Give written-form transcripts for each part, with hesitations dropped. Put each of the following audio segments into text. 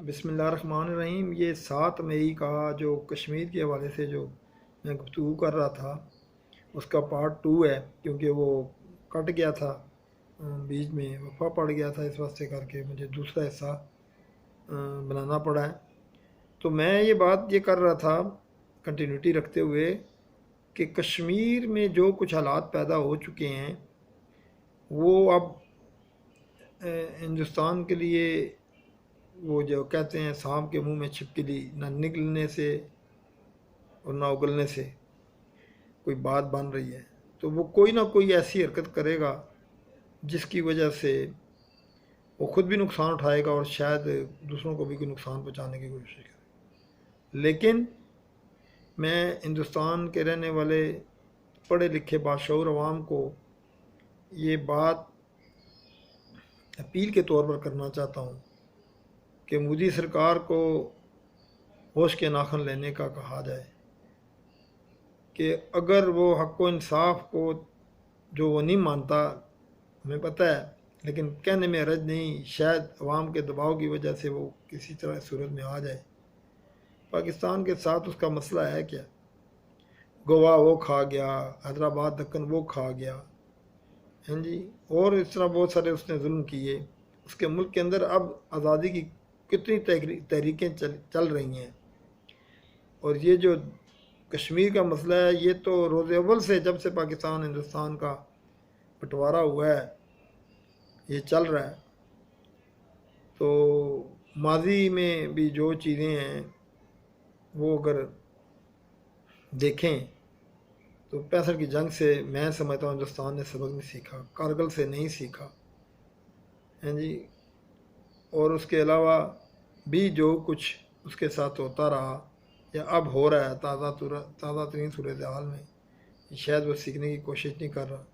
بسم اللہ الرحمن الرحیم۔ یہ 7 مئی کا جو کشمیر کے حوالے سے جو میں گفتگو کر رہا تھا اس کا پارٹ 2 ہے، کیونکہ وہ کٹ گیا تھا، بیچ میں وقفہ پڑ گیا تھا، اس واسطے کر کے مجھے دوسرا حصہ بنانا پڑا ہے۔ تو میں یہ بات کر رہا تھا کنٹینیوٹی رکھتے ہوئے کہ کشمیر میں جو کچھ حالات پیدا ہو چکے ہیں وہ اب ہندوستان کے لیے وہ جو کہتے ہیں سانپ کے منہ میں چھپکلی، نہ نکلنے سے اور نہ اگلنے سے کوئی بات بن رہی ہے، تو وہ کوئی نہ کوئی ایسی حرکت کرے گا جس کی وجہ سے وہ خود بھی نقصان اٹھائے گا اور شاید دوسروں کو بھی کوئی نقصان پہنچانے کی کوشش کرے۔ لیکن میں ہندوستان کے رہنے والے پڑھے لکھے باشعور عوام کو یہ بات اپیل کے طور پر کرنا چاہتا ہوں کہ مودی سرکار کو ہوش کے ناخن لینے کا کہا جائے کہ اگر وہ حق و انصاف کو جو وہ نہیں مانتا، ہمیں پتہ ہے، لیکن کہنے میں حرج نہیں، شاید عوام کے دباؤ کی وجہ سے وہ کسی طرح صورت میں آ جائے۔ پاکستان کے ساتھ اس کا مسئلہ ہے کیا؟ گوا وہ کھا گیا، حیدرآباد دکن وہ کھا گیا، ہاں جی، اور اس طرح بہت سارے اس نے ظلم کیے۔ اس کے ملک کے اندر اب آزادی کی کتنی تحریکیں چل رہی ہیں، اور یہ جو کشمیر کا مسئلہ ہے یہ تو روز اول سے جب سے پاکستان ہندوستان کا بٹوارا ہوا ہے یہ چل رہا ہے۔ تو ماضی میں بھی جو چیزیں ہیں وہ اگر دیکھیں تو 65 کی جنگ سے میں سمجھتا ہوں ہندوستان نے سبق نہیں سیکھا، کارگل سے نہیں سیکھا، ہاں جی، اور اس کے علاوہ بھی جو کچھ اس کے ساتھ ہوتا رہا یا اب ہو رہا ہے تازہ ترین صورتحال میں، شاید وہ سیکھنے کی کوشش نہیں کر رہا۔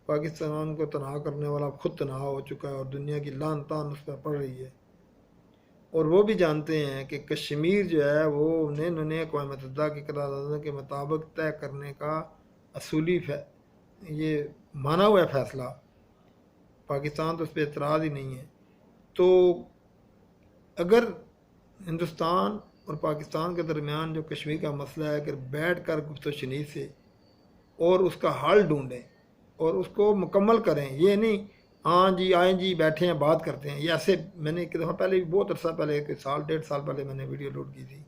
پاکستان کو تنہا کرنے والا خود تنہا ہو چکا ہے اور دنیا کی لعن طعن اس پر پڑ رہی ہے، اور وہ بھی جانتے ہیں کہ کشمیر جو ہے وہ انہیں اقوام متحدہ کی قراردادوں کے مطابق طے کرنے کا اصولی یہ مانا ہوا ہے فیصلہ، پاکستان تو اس پہ اعتراض ہی نہیں ہے۔ تو اگر ہندوستان اور پاکستان کے درمیان جو کشمیر کا مسئلہ ہے اگر بیٹھ کر گفت و شنید سے اور اس کا حل ڈھونڈیں اور اس کو مکمل کریں، یہ نہیں ہاں جی آئیں جی بیٹھے ہیں بات کرتے ہیں، یہ ایسے میں نے ایک دفعہ پہلے بھی بہت عرصہ پہلے 1.5 سال پہلے میں نے ویڈیو لوڈ کی تھی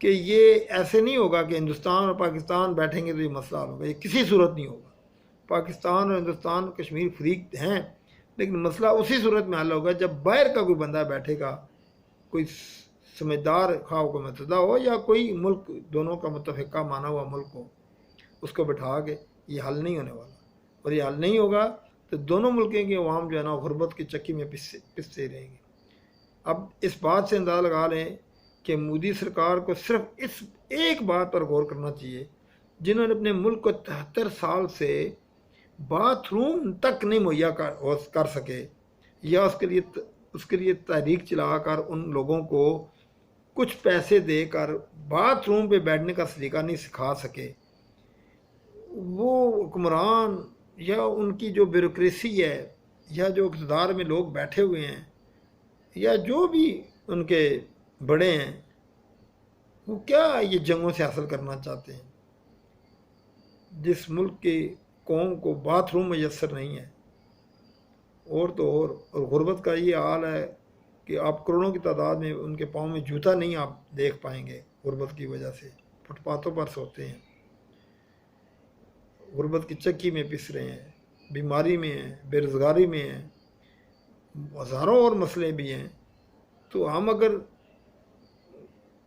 کہ یہ ایسے نہیں ہوگا کہ ہندوستان اور پاکستان بیٹھیں گے تو یہ مسئلہ حل ہوگا، یہ کسی صورت نہیں ہوگا۔ پاکستان اور ہندوستان کشمیر فریق ہیں، لیکن مسئلہ اسی صورت میں حل ہوگا جب باہر کا کوئی بندہ بیٹھے گا، کوئی سمجھدار خواہ کو متحدہ ہو یا کوئی ملک دونوں کا متفقہ مانا ہوا ملک ہو، اس کو بٹھا کے یہ حل نہیں ہونے والا، اور یہ حل نہیں ہوگا تو دونوں ملکوں کے عوام جو ہے نا غربت کی چکی میں پستے رہیں گے۔ اب اس بات سے اندازہ لگا لیں کہ مودی سرکار کو صرف اس ایک بات پر غور کرنا چاہیے، جنہوں نے اپنے ملک کو 73 سال سے باتھ روم تک نہیں مہیا کر سکے، یا اس کے لیے تحریک چلا کر ان لوگوں کو کچھ پیسے دے کر باتھ روم پہ بیٹھنے کا سلیقہ نہیں سکھا سکے، وہ حکمران یا ان کی جو بیوروکریسی ہے یا جو اقتدار میں لوگ بیٹھے ہوئے ہیں یا جو بھی ان کے بڑے ہیں، وہ کیا یہ جنگوں سے حاصل کرنا چاہتے ہیں؟ جس ملک کی قوم کو باتھ روم میسر نہیں ہے، اور غربت کا یہ حال ہے کہ آپ کروڑوں کی تعداد میں ان کے پاؤں میں جوتا نہیں آپ دیکھ پائیں گے، غربت کی وجہ سے فٹ پاتھوں پر سوتے ہیں، غربت کی چکی میں پس رہے ہیں، بیماری میں ہیں، بے روزگاری میں ہیں، ہزاروں اور مسئلے بھی ہیں۔ تو ہم اگر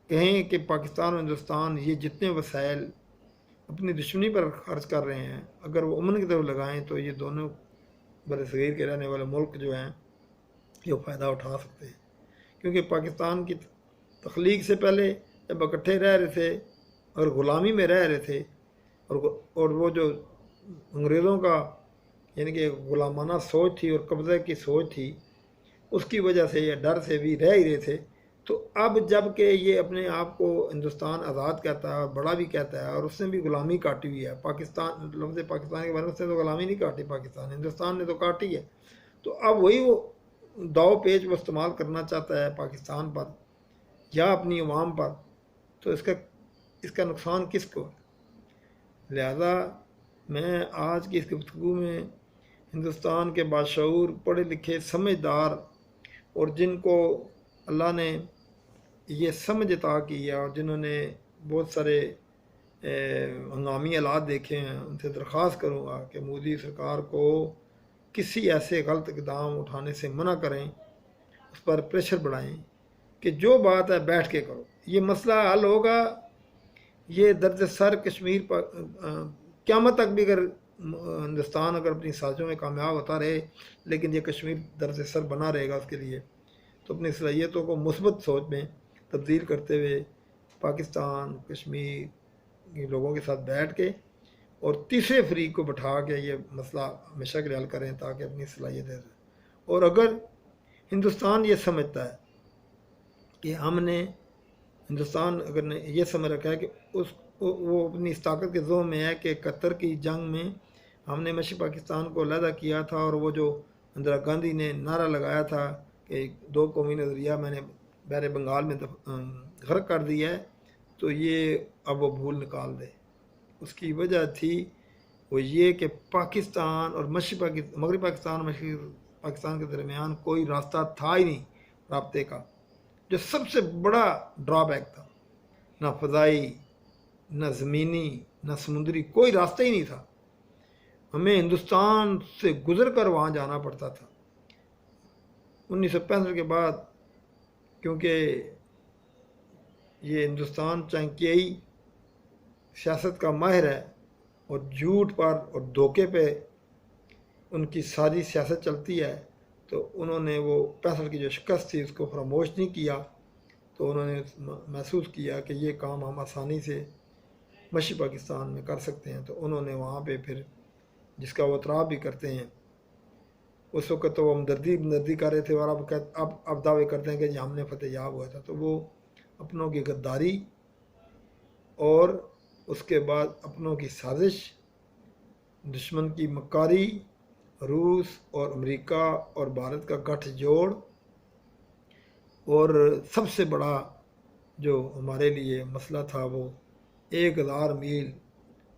کہیں کہ پاکستان اور ہندوستان یہ جتنے وسائل اپنی دشمنی پر خرچ کر رہے ہیں اگر وہ امن کی طرف لگائیں تو یہ دونوں برصغیر کے رہنے والے ملک جو ہیں یہ فائدہ اٹھا سکتے ہیں، کیونکہ پاکستان کی تخلیق سے پہلے جب اکٹھے رہ رہے تھے اور غلامی میں رہ رہے تھے، اور وہ جو انگریزوں کا یعنی کہ غلامانہ سوچ تھی اور قبضے کی سوچ تھی، اس کی وجہ سے یا ڈر سے بھی رہ ہی رہے تھے۔ تو اب جب کہ یہ اپنے آپ کو ہندوستان آزاد کہتا ہے اور بڑا بھی کہتا ہے، اور اس نے بھی غلامی کاٹی ہوئی ہے، پاکستان لفظ پاکستان کے بارے میں اس نے تو غلامی نہیں کاٹی، پاکستان ہندوستان نے تو کاٹی ہے، تو اب وہی وہ داؤ پیچ وہ استعمال کرنا چاہتا ہے پاکستان پر یا اپنی عوام پر، تو اس کا نقصان کس کو ہے؟ لہذا میں آج کی اس گفتگو میں ہندوستان کے باشعور، پڑھے لکھے، سمجھدار اور جن کو اللہ نے یہ سمجھ عطا کی ہے اور جنہوں نے بہت سارے ہنگامی حالات دیکھے ہیں، ان سے درخواست کروں گا کہ مودی سرکار کو کسی ایسے غلط اقدام اٹھانے سے منع کریں، اس پر پریشر بڑھائیں کہ جو بات ہے بیٹھ کے کرو، یہ مسئلہ حل ہوگا۔ یہ درد سر کشمیر پر قیامت تک بھی اگر ہندوستان اگر اپنی سازشوں میں کامیاب ہوتا رہے، لیکن یہ کشمیر درد سر بنا رہے گا اس کے لیے، تو اپنی صلاحیتوں کو مثبت سوچ میں تبدیل کرتے ہوئے پاکستان، کشمیر کے لوگوں کے ساتھ بیٹھ کے اور تیسرے فریق کو بٹھا کے یہ مسئلہ ہمیشہ کے لیے حل کریں تاکہ اپنی صلاحیتیں دیں۔ اور اگر ہندوستان یہ سمجھتا ہے کہ ہم نے ہندوستان اگر نے یہ سمجھ رکھا ہے کہ وہ اپنی اس طاقت کے ذوق میں ہے کہ قطر کی جنگ میں ہم نے مشرقی پاکستان کو علیحدہ کیا تھا، اور وہ جو اندرا گاندھی نے نعرہ لگایا تھا کہ 2 قومی نظریہ میں نے بحر بنگال میں غرق کر دیا ہے، تو یہ اب وہ بھول نکال دے۔ اس کی وجہ تھی وہ یہ کہ پاکستان اور مغربی پاکستان اور مشرقی پاکستان کے درمیان کوئی راستہ تھا ہی نہیں رابطے کا، جو سب سے بڑا ڈرا بیک تھا۔ نہ فضائی، نہ زمینی، نہ سمندری، کوئی راستہ ہی نہیں تھا۔ ہمیں ہندوستان سے گزر کر وہاں جانا پڑتا تھا۔ 1965 کے بعد کیونکہ یہ ہندوستان چانکیائی سیاست کا ماہر ہے اور جھوٹ پر اور دھوکے پہ ان کی ساری سیاست چلتی ہے، تو انہوں نے وہ 65 کی جو شکست تھی اس کو فراموش نہیں کیا، تو انہوں نے محسوس کیا کہ یہ کام ہم آسانی سے مشرقی پاکستان میں کر سکتے ہیں، تو انہوں نے وہاں پہ پھر جس کا وہ اعتراف بھی کرتے ہیں، اس وقت تو وہ ہمدردی کر رہے تھے اور اب دعوے کرتے ہیں کہ جی ہم نے فتح یاب ہوا تھا، تو وہ اپنوں کی غداری اور اس کے بعد اپنوں کی سازش، دشمن کی مکاری، روس اور امریکہ اور بھارت کا گٹھ جوڑ، اور سب سے بڑا جو ہمارے لیے مسئلہ تھا وہ 1000 میل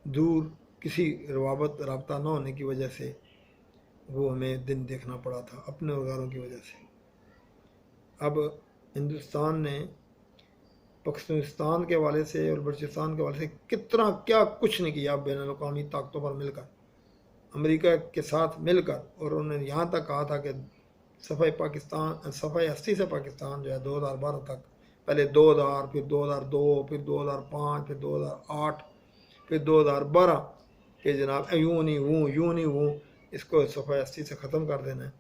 دور کسی رابطہ نہ ہونے کی وجہ سے وہ ہمیں دن دیکھنا پڑا تھا اپنے روزگاروں کی وجہ سے۔ اب ہندوستان نے پاکستان کے حوالے سے اور بلوچستان کے حوالے سے کتنا کیا کچھ نہیں کیا بین الاقوامی طاقتوں پر مل کر، امریکہ کے ساتھ مل کر، اور انہوں نے یہاں تک کہا تھا کہ صفحہ ہستی سے پاکستان جو ہے 2012 تک، پہلے 2000، پھر 2002، پھر 2005، پھر 2008، پھر 2012 کہ جناب یوں نہیں ہوں اس کو صفحہ ہستی سے ختم کر دینا ہے،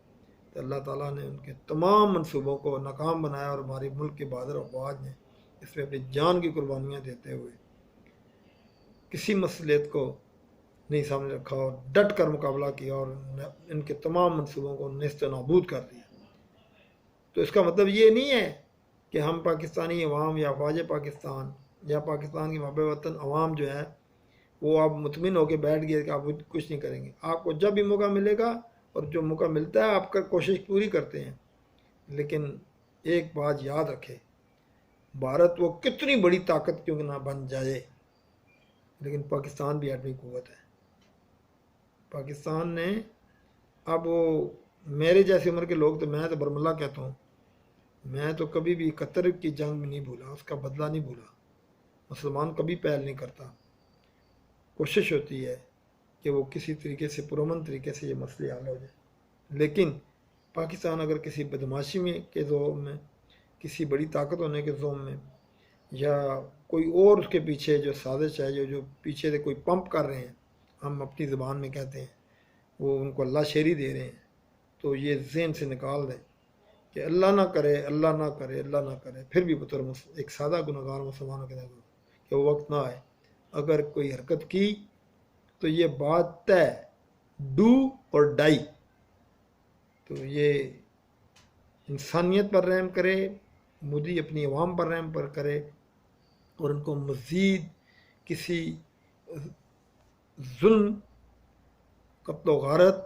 تو اللہ تعالیٰ نے ان کے تمام منصوبوں کو ناکام بنایا، اور ہماری ملک کے بہادر افواج نے اس میں اپنی جان کی قربانیاں دیتے ہوئے کسی مسئلیت کو نہیں سامنے رکھا اور ڈٹ کر مقابلہ کیا اور ان کے تمام منصوبوں کو نیست و نابود کر دیا۔ تو اس کا مطلب یہ نہیں ہے کہ ہم پاکستانی عوام یا افواج پاکستان یا پاکستان کی محب وطن عوام جو ہے وہ آپ مطمئن ہو کے بیٹھ گئے کہ آپ کچھ نہیں کریں گے۔ آپ کو جب بھی موقع ملے گا اور جو موقع ملتا ہے آپ کا کوشش پوری کرتے ہیں، لیکن ایک بات یاد رکھے، بھارت وہ کتنی بڑی طاقت کیوں نہ بن جائے، لیکن پاکستان بھی ایٹمی قوت ہے۔ پاکستان نے اب وہ میرے جیسی عمر کے لوگ، تو میں تو برملا کہتا ہوں، میں تو کبھی بھی قطر کی جنگ میں نہیں بھولا، اس کا بدلہ نہیں بھولا۔ مسلمان کبھی پہل نہیں کرتا، کوشش ہوتی ہے کہ وہ کسی طریقے سے پرامن طریقے سے یہ مسئلے حل ہو جائے، لیکن پاکستان اگر کسی بدماشی میں کے ذوق میں، کسی بڑی طاقت ہونے کے ذوق میں، یا کوئی اور اس کے پیچھے جو سازش ہے، جو پیچھے سے کوئی پمپ کر رہے ہیں، ہم اپنی زبان میں کہتے ہیں، وہ ان کو اللہ شیری دے رہے ہیں، تو یہ ذہن سے نکال دیں کہ اللہ نہ کرے، اللہ نہ کرے، اللہ نہ کرے، پھر بھی بطور ایک سادہ گناہگار مسلمانوں کے دیں کہ وہ وقت نہ آئے، اگر کوئی حرکت کی تو یہ بات طے، ڈو اور ڈائی۔ تو یہ انسانیت پر رحم کرے، مودی اپنی عوام پر رحم پر کرے، اور ان کو مزید کسی ظلم، قتل و غارت،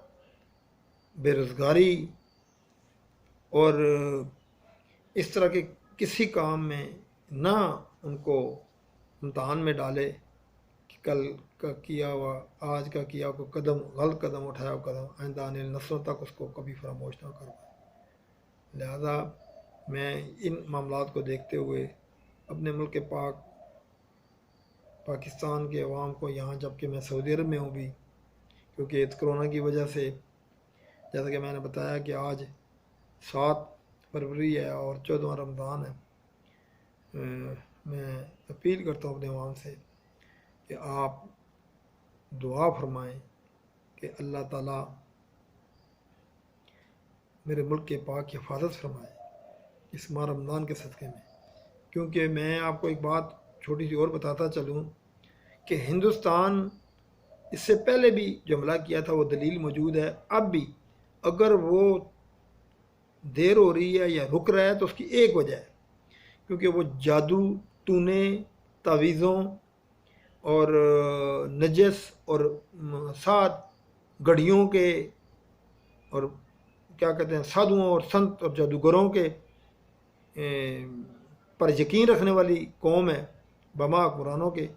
بے روزگاری اور اس طرح کے کسی کام میں نہ ان کو امتحان میں ڈالے کہ کل کا کیا ہوا، آج کا کیا ہوا قدم، غلط قدم اٹھایا ہوا قدم آئندہ آنے والی نسلوں تک اس کو کبھی فراموش نہ کر پائے۔ لہذا میں ان معاملات کو دیکھتے ہوئے اپنے ملک پاکستان کے عوام کو یہاں، جب کہ میں سعودی عرب میں ہوں بھی، کیونکہ کرونا کی وجہ سے جیسا کہ میں نے بتایا کہ آج 7 فروری ہے اور 14واں رمضان ہے، میں اپیل کرتا ہوں اپنے عوام سے کہ آپ دعا فرمائیں کہ اللہ تعالیٰ میرے ملک کے پاک کی حفاظت فرمائے اس ماہ رمضان کے صدقے میں۔ کیونکہ میں آپ کو ایک بات چھوٹی سی اور بتاتا چلوں کہ ہندوستان اس سے پہلے بھی جو حملہ کیا تھا وہ دلیل موجود ہے، اب بھی اگر وہ دیر ہو رہی ہے یا رک رہا ہے تو اس کی ایک وجہ ہے، کیونکہ وہ جادو ٹونے تعویذوں اور نجس اور سات گڑھیوں کے اور کیا کہتے ہیں سادھوؤں اور سنت اور جادوگروں کے پر یقین رکھنے والی قوم ہے، بما قرآنوں کے،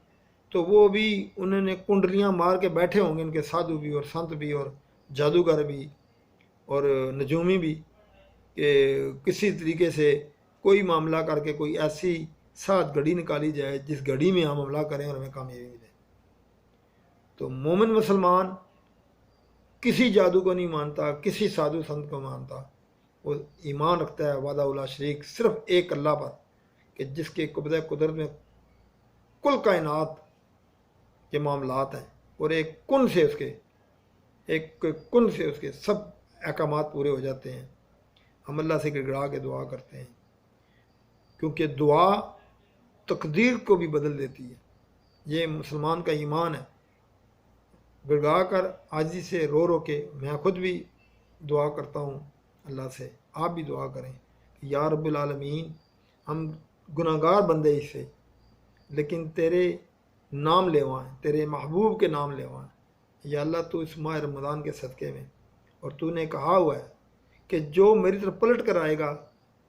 تو وہ بھی انہوں نے کنڈلیاں مار کے بیٹھے ہوں گے، ان کے سادھو بھی اور سنت بھی اور جادوگر بھی اور نجومی بھی، کہ کسی طریقے سے کوئی معاملہ کر کے کوئی ایسی سات گھڑی نکالی جائے جس گھڑی میں ہم حملہ کریں اور ہمیں کامیابی ملے۔ تو مومن مسلمان کسی جادو کو نہیں مانتا، کسی سادھو سنت کو مانتا، وہ ایمان رکھتا ہے وحدہ لا شریک صرف ایک اللہ پر، کہ جس کے قبضہ قدرت میں کل کائنات کے معاملات ہیں اور ایک کن سے اس کے سب احکامات پورے ہو جاتے ہیں۔ ہم اللہ سے گڑگڑا کے دعا کرتے ہیں، کیونکہ دعا تقدیر کو بھی بدل دیتی ہے، یہ مسلمان کا ایمان ہے۔ گڑگڑا کر عاجزی سے رو رو کے میں خود بھی دعا کرتا ہوں اللہ سے، آپ بھی دعا کریں کہ یا رب العالمین، ہم گناہ گار بندے ہی سے، لیکن تیرے نام لیوائیں، تیرے محبوب کے نام لیوائیں۔ یا اللہ تو اس ماہ رمضان کے صدقے میں، اور تو نے کہا ہوا ہے کہ جو میری طرف پلٹ کر آئے گا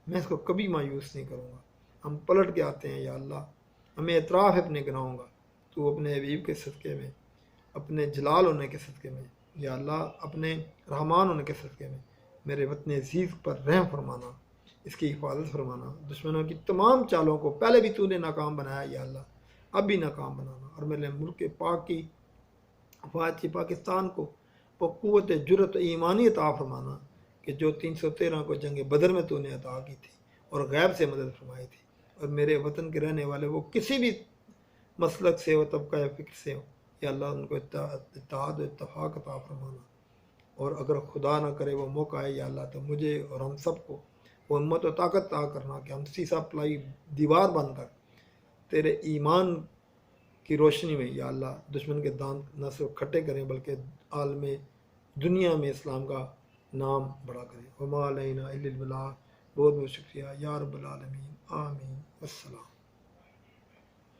میں اس کو کبھی مایوس نہیں کروں گا۔ ہم پلٹ کے آتے ہیں یا اللہ، ہمیں اعتراف ہے اپنے گناہوں کا، تو اپنے حبیب کے صدقے میں، اپنے جلال ہونے کے صدقے میں، یا اللہ اپنے رحمان ہونے کے صدقے میں میرے وطن عزیز پر رحم فرمانا، اس کی حفاظت فرمانا، دشمنوں کی تمام چالوں کو پہلے بھی تو نے ناکام بنایا یا اللہ، اب بھی ناکام بنانا، اور میرے ملک پاک کی حفاظت کی پاکستان کو وہ قوت جرت ایمانی عطا فرمانا کہ جو 313 کو جنگ بدر میں تو نے عطا کی تھی اور غیب سے مدد فرمائی تھی، اور میرے وطن کے رہنے والے وہ کسی بھی مسلک سے ہو، طبقہ یا فکر سے ہو، یا اللہ ان کو اتحاد و اتفاق عطا فرمانا، اور اگر خدا نہ کرے وہ موقع آئے یا اللہ تو مجھے اور ہم سب کو وہ ہمت و طاقت عطا کرنا کہ ہم سیسا پلائی دیوار بن کر تیرے ایمان کی روشنی میں یا اللہ دشمن کے دانت نہ صرف کھٹے کریں بلکہ عالم دنیا میں اسلام کا نام بڑا کریں۔ وما علینا الا البلاغ۔ بہت بہت شکریہ یا رب العالمین، آمین، السلام۔